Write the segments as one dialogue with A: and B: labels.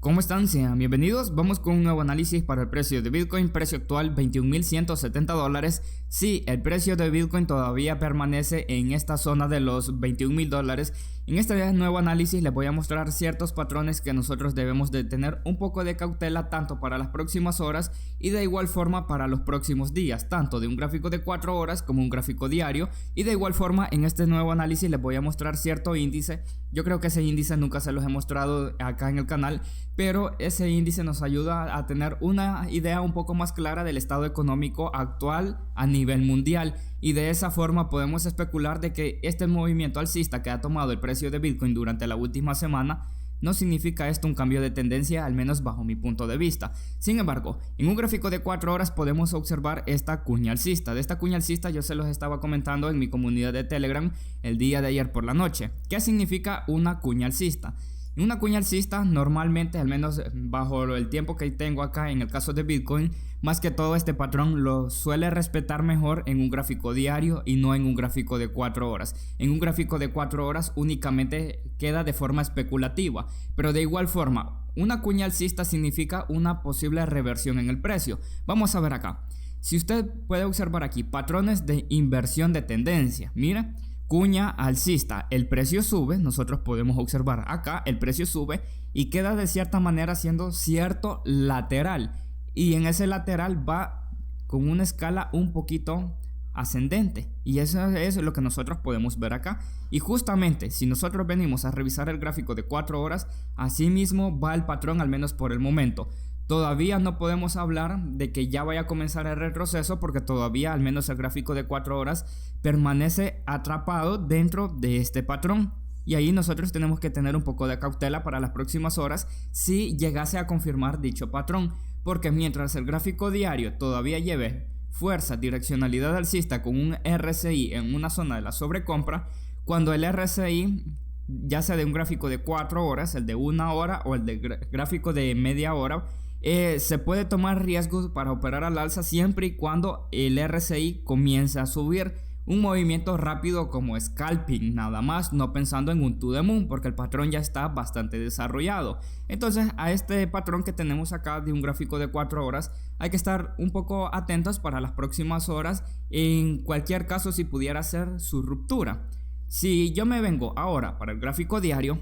A: ¿Cómo están? Sean bienvenidos. Vamos con un nuevo análisis para el precio de Bitcoin, precio actual $21,170. Sí, el precio de Bitcoin todavía permanece en esta zona de los $21,000. En este nuevo análisis les voy a mostrar ciertos patrones que nosotros debemos de tener un poco de cautela tanto para las próximas horas y de igual forma para los próximos días, tanto de un gráfico de 4 horas como un gráfico diario. Y de igual forma en este nuevo análisis les voy a mostrar cierto índice. Yo creo que ese índice nunca se los he mostrado acá en el canal, pero ese índice nos ayuda a tener una idea un poco más clara del estado económico actual a nivel mundial, y de esa forma podemos especular de que este movimiento alcista que ha tomado el precio de Bitcoin durante la última semana no significa esto un cambio de tendencia, al menos bajo mi punto de vista. Sin embargo, en un gráfico de 4 horas podemos observar esta cuña alcista. De esta cuña alcista yo se los estaba comentando en mi comunidad de Telegram el día de ayer por la noche. ¿Qué significa una cuña alcista? Una cuña alcista normalmente, al menos bajo el tiempo que tengo acá en el caso de Bitcoin, más que todo este patrón lo suele respetar mejor en un gráfico diario y no en un gráfico de 4 horas. En un gráfico de 4 horas únicamente queda de forma especulativa, pero de igual forma, una cuña alcista significa una posible reversión en el precio. Vamos a ver acá. Si usted puede observar aquí patrones de inversión de tendencia, mira. Cuña alcista, el precio sube, nosotros podemos observar acá, el precio sube y queda de cierta manera haciendo cierto lateral, y en ese lateral va con una escala un poquito ascendente, y eso es lo que nosotros podemos ver acá. Y justamente si nosotros venimos a revisar el gráfico de 4 horas, así mismo va el patrón, al menos por el momento. Todavía no podemos hablar de que ya vaya a comenzar el retroceso, porque todavía al menos el gráfico de 4 horas permanece atrapado dentro de este patrón, y ahí nosotros tenemos que tener un poco de cautela para las próximas horas si llegase a confirmar dicho patrón, porque mientras el gráfico diario todavía lleve fuerza, direccionalidad alcista con un RSI en una zona de la sobrecompra, cuando el RSI ya sea de un gráfico de 4 horas, el de 1 hora o el de gráfico de media hora, se puede tomar riesgos para operar al alza siempre y cuando el RSI comience a subir. Un movimiento rápido como scalping nada más, no pensando en un to the moon, porque el patrón ya está bastante desarrollado. Entonces a este patrón que tenemos acá de un gráfico de 4 horas hay que estar un poco atentos para las próximas horas, en cualquier caso si pudiera ser su ruptura. Si yo me vengo ahora para el gráfico diario,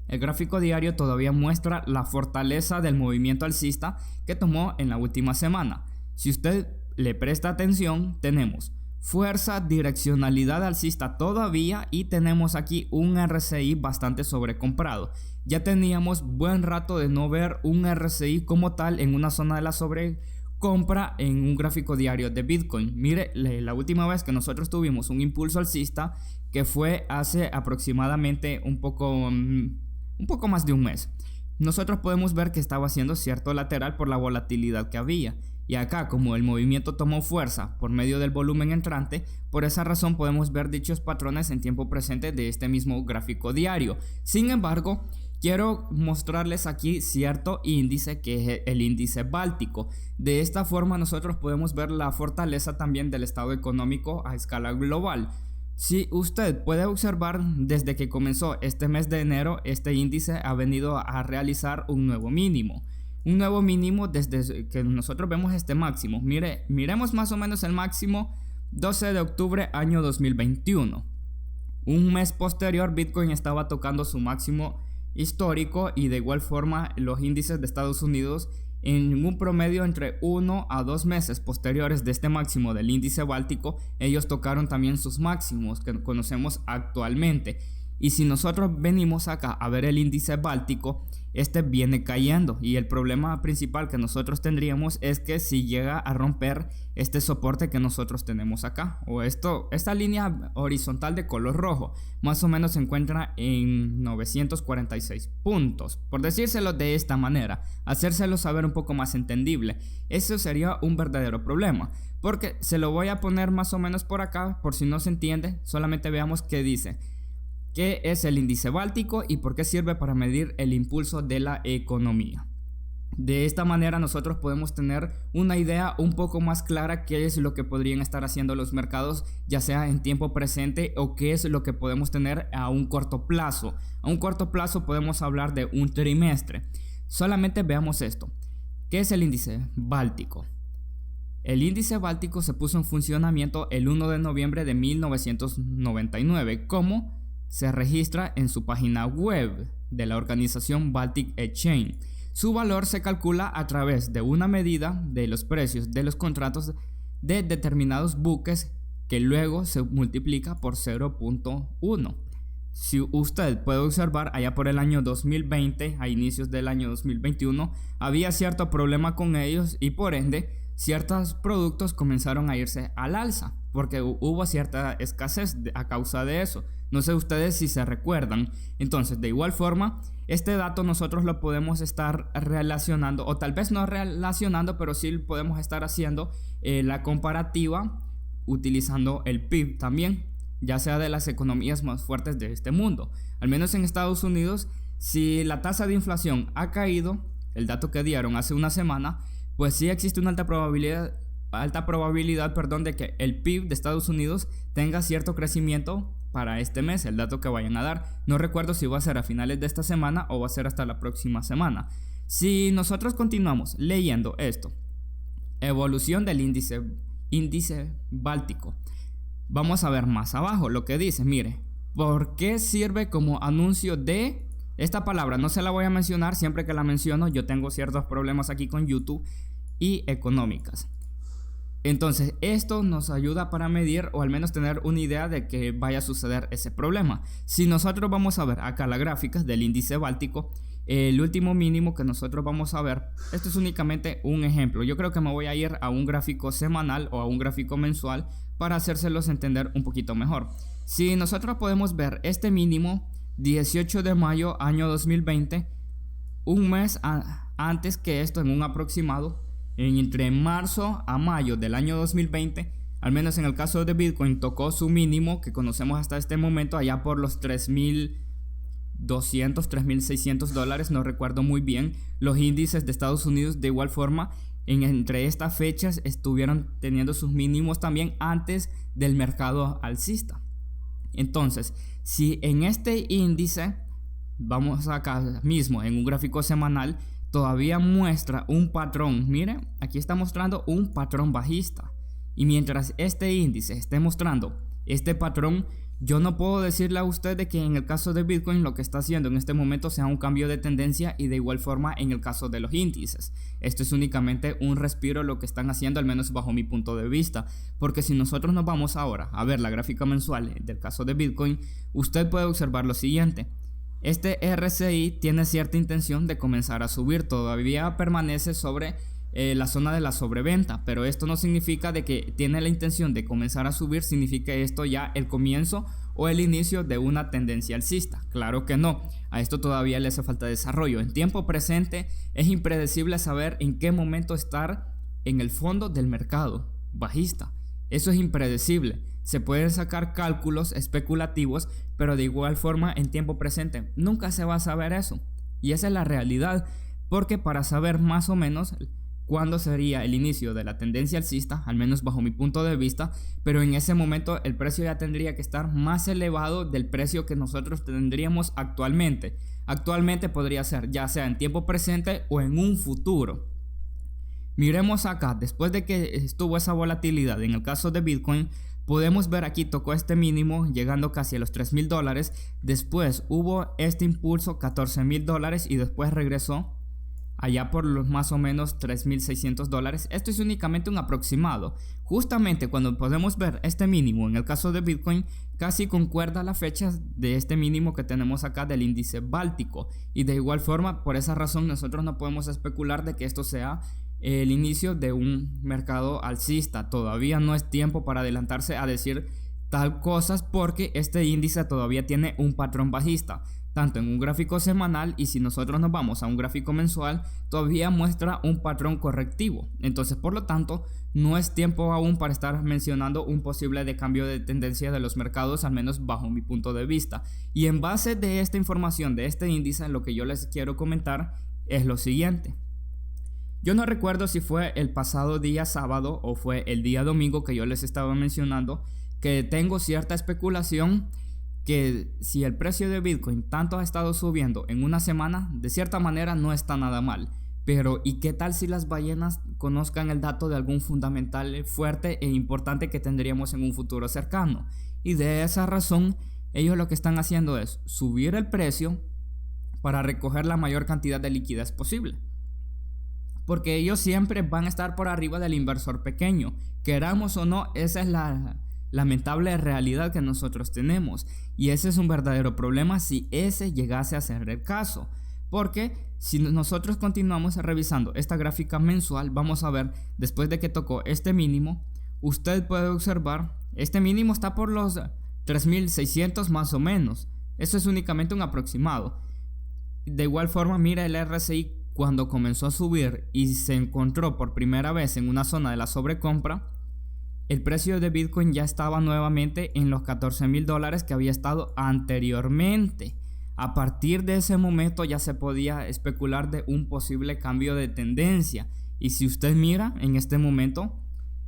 A: el gráfico diario todavía muestra la fortaleza del movimiento alcista que tomó en la última semana. Si usted le presta atención, tenemos fuerza, direccionalidad alcista todavía, y tenemos aquí un RSI bastante sobrecomprado. Ya teníamos buen rato de no ver un RSI como tal en una zona de la sobrecompra en un gráfico diario de Bitcoin. Mire, la última vez que nosotros tuvimos un impulso alcista, que fue hace aproximadamente un poco más de un mes, nosotros podemos ver que estaba haciendo cierto lateral por la volatilidad que había. Y acá, como el movimiento tomó fuerza por medio del volumen entrante, por esa razón podemos ver dichos patrones en tiempo presente de este mismo gráfico diario. Sin embargo, quiero mostrarles aquí cierto índice, que es el índice báltico. De esta forma nosotros podemos ver la fortaleza también del estado económico a escala global. Si usted puede observar, desde que comenzó este mes de enero, este índice ha venido a realizar un nuevo mínimo. Un nuevo mínimo desde que nosotros vemos este máximo. Miremos más o menos el máximo 12 de octubre año 2021. Un mes posterior Bitcoin estaba tocando su máximo histórico, y de igual forma los índices de Estados Unidos en un promedio entre 1 a 2 meses posteriores de este máximo del índice báltico, ellos tocaron también sus máximos que conocemos actualmente. Y si nosotros venimos acá a ver el índice báltico, este viene cayendo, y el problema principal que nosotros tendríamos es que si llega a romper este soporte que nosotros tenemos acá, o esta línea horizontal de color rojo, más o menos se encuentra en 946 puntos, por decírselo de esta manera, hacérselo saber un poco más entendible. Eso sería un verdadero problema, porque se lo voy a poner más o menos por acá, por si no se entiende. Solamente veamos qué dice. ¿Qué es el índice báltico y por qué sirve para medir el impulso de la economía? De esta manera nosotros podemos tener una idea un poco más clara qué es lo que podrían estar haciendo los mercados, ya sea en tiempo presente, o qué es lo que podemos tener a un corto plazo. A un corto plazo podemos hablar de un trimestre. Solamente veamos esto. ¿Qué es el índice báltico? El índice báltico se puso en funcionamiento el 1 de noviembre de 1999, como se registra en su página web de la organización Baltic Exchange. Su valor se calcula a través de una medida de los precios de los contratos de determinados buques que luego se multiplica por 0.1. Si usted puede observar, allá por el año 2020, a inicios del año 2021, había cierto problema con ellos y por ende ciertos productos comenzaron a irse al alza porque hubo cierta escasez a causa de eso. No sé ustedes si se recuerdan. Entonces, de igual forma, este dato nosotros lo podemos estar relacionando, o tal vez no relacionando, pero sí podemos estar haciendo la comparativa utilizando el PIB también, ya sea de las economías más fuertes de este mundo. Al menos en Estados Unidos, si la tasa de inflación ha caído, el dato que dieron hace una semana, pues sí existe una alta probabilidad de que el PIB de Estados Unidos tenga cierto crecimiento para este mes, el dato que vayan a dar. No recuerdo si va a ser a finales de esta semana o va a ser hasta la próxima semana. Si nosotros continuamos leyendo esto, evolución del índice báltico, vamos a ver más abajo lo que dice. Mire, ¿por qué sirve como anuncio de esta palabra? No se la voy a mencionar, siempre que la menciono yo tengo ciertos problemas aquí con YouTube y económicas. Entonces esto nos ayuda para medir o al menos tener una idea de que vaya a suceder ese problema. Si nosotros vamos a ver acá la gráfica del índice báltico, el último mínimo que nosotros vamos a ver, esto es únicamente un ejemplo. Yo creo que me voy a ir a un gráfico semanal o a un gráfico mensual para hacérselos entender un poquito mejor. Si nosotros podemos ver este mínimo 18 de mayo año 2020, un mes antes que esto, en un aproximado, entre marzo a mayo del año 2020, al menos en el caso de Bitcoin, tocó su mínimo que conocemos hasta este momento, allá por los $3,200, $3,600, no recuerdo muy bien. Los índices de Estados Unidos de igual forma entre estas fechas estuvieron teniendo sus mínimos también antes del mercado alcista. Entonces, si en este índice, vamos acá mismo en un gráfico semanal, todavía muestra un patrón, mire, aquí está mostrando un patrón bajista, y mientras este índice esté mostrando este patrón, yo no puedo decirle a usted de que en el caso de Bitcoin lo que está haciendo en este momento sea un cambio de tendencia, y de igual forma en el caso de los índices. Esto es únicamente un respiro lo que están haciendo, al menos bajo mi punto de vista, porque si nosotros nos vamos ahora a ver la gráfica mensual del caso de Bitcoin, usted puede observar lo siguiente. Este RSI tiene cierta intención de comenzar a subir, todavía permanece sobre la zona de la sobreventa, pero esto no significa de que tiene la intención de comenzar a subir, significa esto ya el comienzo o el inicio de una tendencia alcista. Claro que no, a esto todavía le hace falta desarrollo. En tiempo presente es impredecible saber en qué momento estar en el fondo del mercado bajista. Eso es impredecible. Se pueden sacar cálculos especulativos, pero de igual forma en tiempo presente nunca se va a saber eso. Y esa es la realidad, porque para saber más o menos cuándo sería el inicio de la tendencia alcista, al menos bajo mi punto de vista, pero en ese momento el precio ya tendría que estar más elevado del precio que nosotros tendríamos actualmente. Actualmente podría ser ya sea en tiempo presente o en un futuro. Miremos acá, después de que estuvo esa volatilidad en el caso de Bitcoin, podemos ver aquí tocó este mínimo llegando casi a los $3,000, después hubo este impulso $14,000 y después regresó allá por los más o menos $3,600. Esto es únicamente un aproximado. Justamente cuando podemos ver este mínimo en el caso de Bitcoin, casi concuerda la fecha de este mínimo que tenemos acá del índice báltico, y de igual forma por esa razón nosotros no podemos especular de que esto sea el inicio de un mercado alcista. Todavía no es tiempo para adelantarse a decir tal cosas, porque este índice todavía tiene un patrón bajista, tanto en un gráfico semanal, y si nosotros nos vamos a un gráfico mensual todavía muestra un patrón correctivo. Entonces por lo tanto no es tiempo aún para estar mencionando un posible de cambio de tendencia de los mercados, al menos bajo mi punto de vista. Y en base de esta información de este índice, lo que yo les quiero comentar es lo siguiente. Yo no recuerdo si fue el pasado día sábado o fue el día domingo que yo les estaba mencionando que tengo cierta especulación que si el precio de Bitcoin tanto ha estado subiendo en una semana, de cierta manera no está nada mal. Pero ¿y qué tal si las ballenas conozcan el dato de algún fundamental fuerte e importante que tendríamos en un futuro cercano? Y de esa razón, ellos lo que están haciendo es subir el precio para recoger la mayor cantidad de liquidez posible. Porque ellos siempre van a estar por arriba del inversor pequeño. Queramos o no, esa es la lamentable realidad que nosotros tenemos. Y ese es un verdadero problema si ese llegase a ser el caso. Porque si nosotros continuamos revisando esta gráfica mensual, vamos a ver, después de que tocó este mínimo, usted puede observar, este mínimo está por los 3.600 más o menos. Eso es únicamente un aproximado. De igual forma, mira el RSI cuando comenzó a subir y se encontró por primera vez en una zona de la sobrecompra, el precio de Bitcoin ya estaba nuevamente en los $14,000 que había estado anteriormente. A partir de ese momento ya se podía especular de un posible cambio de tendencia. Y si usted mira en este momento,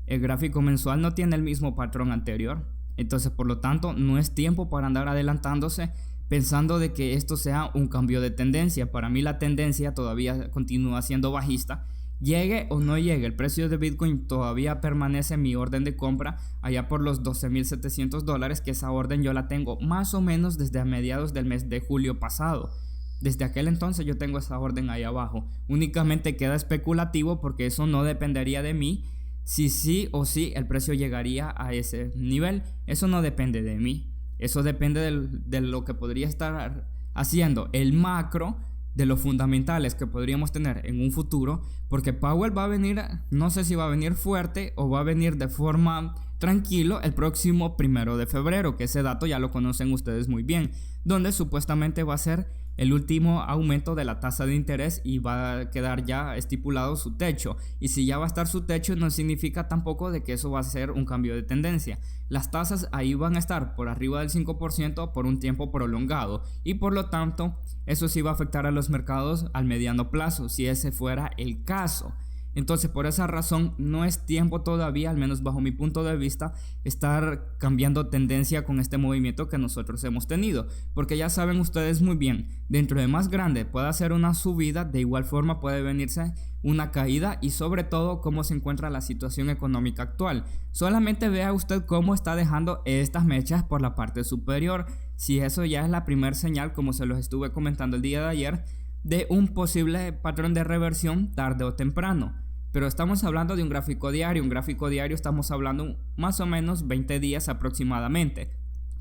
A: el gráfico mensual no tiene el mismo patrón anterior. Entonces, por lo tanto, no es tiempo para andar adelantándose pensando de que esto sea un cambio de tendencia. Para mí la tendencia todavía continúa siendo bajista. Llegue o no llegue, el precio de Bitcoin todavía permanece en mi orden de compra allá por los $12,700, que esa orden yo la tengo más o menos desde a mediados del mes de julio pasado. Desde aquel entonces yo tengo esa orden ahí abajo. Únicamente queda especulativo porque eso no dependería de mí. Si sí o sí el precio llegaría a ese nivel, eso no depende de mí. Eso depende de lo que podría estar haciendo el macro, de los fundamentales que podríamos tener en un futuro, porque Powell va a venir, no sé si va a venir fuerte o va a venir de forma tranquilo el próximo 1 de febrero, que ese dato ya lo conocen ustedes muy bien, donde supuestamente va a ser el último aumento de la tasa de interés y va a quedar ya estipulado su techo. Y si ya va a estar su techo, no significa tampoco de que eso va a ser un cambio de tendencia. Las tasas ahí van a estar por arriba del 5% por un tiempo prolongado, y por lo tanto eso sí va a afectar a los mercados al mediano plazo, si ese fuera el caso. Entonces, por esa razón no es tiempo todavía, al menos bajo mi punto de vista, estar cambiando tendencia con este movimiento que nosotros hemos tenido, porque ya saben ustedes muy bien, dentro de más grande puede hacer una subida, de igual forma puede venirse una caída, y sobre todo cómo se encuentra la situación económica actual. Solamente vea usted cómo está dejando estas mechas por la parte superior. Si eso ya es la primera señal, como se los estuve comentando el día de ayer, de un posible patrón de reversión tarde o temprano. Pero estamos hablando de un gráfico diario. Un gráfico diario estamos hablando más o menos 20 días aproximadamente.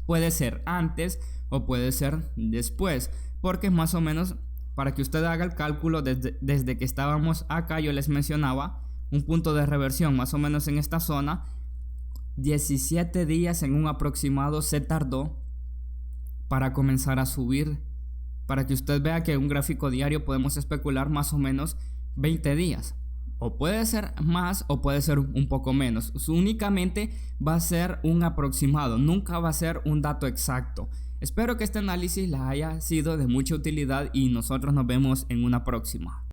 A: Puede ser antes o puede ser después, porque más o menos, para que usted haga el cálculo, desde que estábamos acá yo les mencionaba un punto de reversión más o menos en esta zona. 17 días en un aproximado se tardó para comenzar a subir. Para que usted vea que en un gráfico diario podemos especular más o menos 20 días. O puede ser más o puede ser un poco menos. Únicamente va a ser un aproximado, nunca va a ser un dato exacto. Espero que este análisis les haya sido de mucha utilidad y nosotros nos vemos en una próxima.